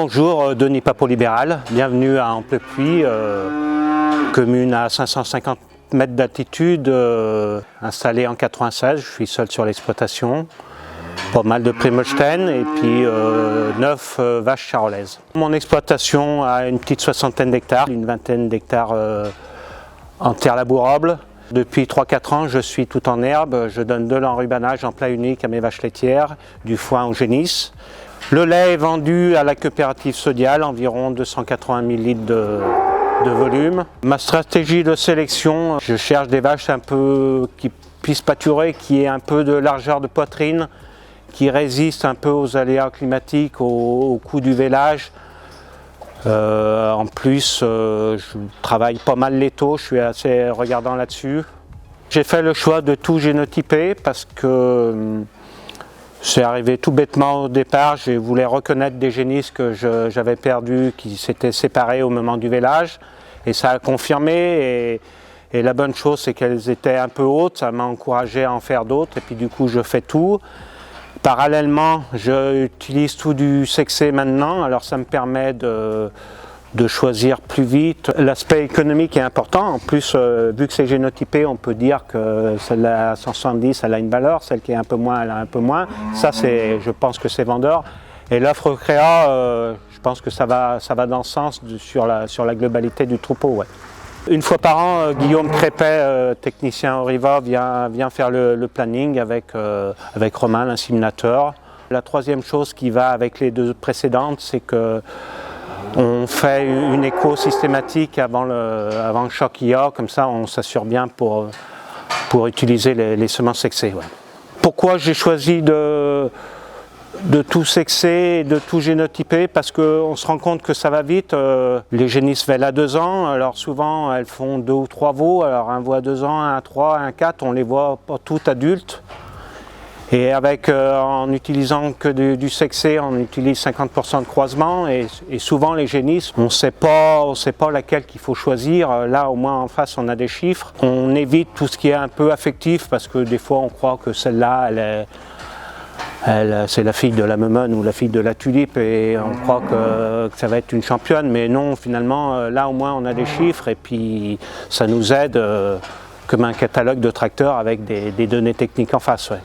Bonjour, Denis Papot Libéral, bienvenue à Amplepuis, commune à 550 mètres d'altitude, installée en 96, je suis seul sur l'exploitation. Pas mal de Primolstein et puis 9 vaches charolaises. Mon exploitation a une petite soixantaine d'hectares, une vingtaine d'hectares en terre labourable. Depuis 3-4 ans, je suis tout en herbe, je donne de l'enrubanage en plat unique à mes vaches laitières, du foin au génisse. Le lait est vendu à la coopérative Sodial, environ 280 000 litres de volume. Ma stratégie de sélection, je cherche des vaches un peu qui puissent pâturer, qui aient un peu de largeur de poitrine, qui résistent un peu aux aléas climatiques, au coût du vélage. En plus, je travaille pas mal les taux, je suis assez regardant là-dessus. J'ai fait le choix de tout génotyper parce que c'est arrivé tout bêtement au départ. Je voulais reconnaître des génisses que j'avais perdues, qui s'étaient séparées au moment du vélage. Et ça a confirmé. Et la bonne chose, c'est qu'elles étaient un peu hautes. Ça m'a encouragé à en faire d'autres. Et puis du coup, je fais tout. Parallèlement, j'utilise tout du sexé maintenant. Alors ça me permet de choisir plus vite. L'aspect économique est important. En plus, vu que c'est génotypé, on peut dire que celle à 170, elle a une valeur, celle qui est un peu moins, elle a un peu moins. Ça, je pense que c'est vendeur. Et l'offre créa, je pense que ça va dans le sens sur la globalité du troupeau. Ouais. Une fois par an, Guillaume Crépet, technicien Oriva, vient faire le planning avec Romain, l'inséminateur. La troisième chose qui va avec les deux précédentes, c'est que on fait une écho systématique avant le choc IA, comme ça on s'assure bien pour utiliser les semences sexées. Ouais. Pourquoi j'ai choisi de tout sexer et de tout génotyper? Parce qu'on se rend compte que ça va vite. Les génisses veulent à 2 ans, alors souvent elles font 2 ou 3 veaux, alors un veau à 2 ans, un à 3, un à 4, on les voit pas toutes adultes. Et en utilisant que du sexé, on utilise 50% de croisement et souvent les génisses, on ne sait pas laquelle qu'il faut choisir. Là au moins en face on a des chiffres. On évite tout ce qui est un peu affectif parce que des fois on croit que celle-là c'est la fille de la meumone ou la fille de la tulipe et on croit que ça va être une championne, mais non, finalement là au moins on a des chiffres et puis ça nous aide comme un catalogue de tracteurs avec des données techniques en face. Ouais.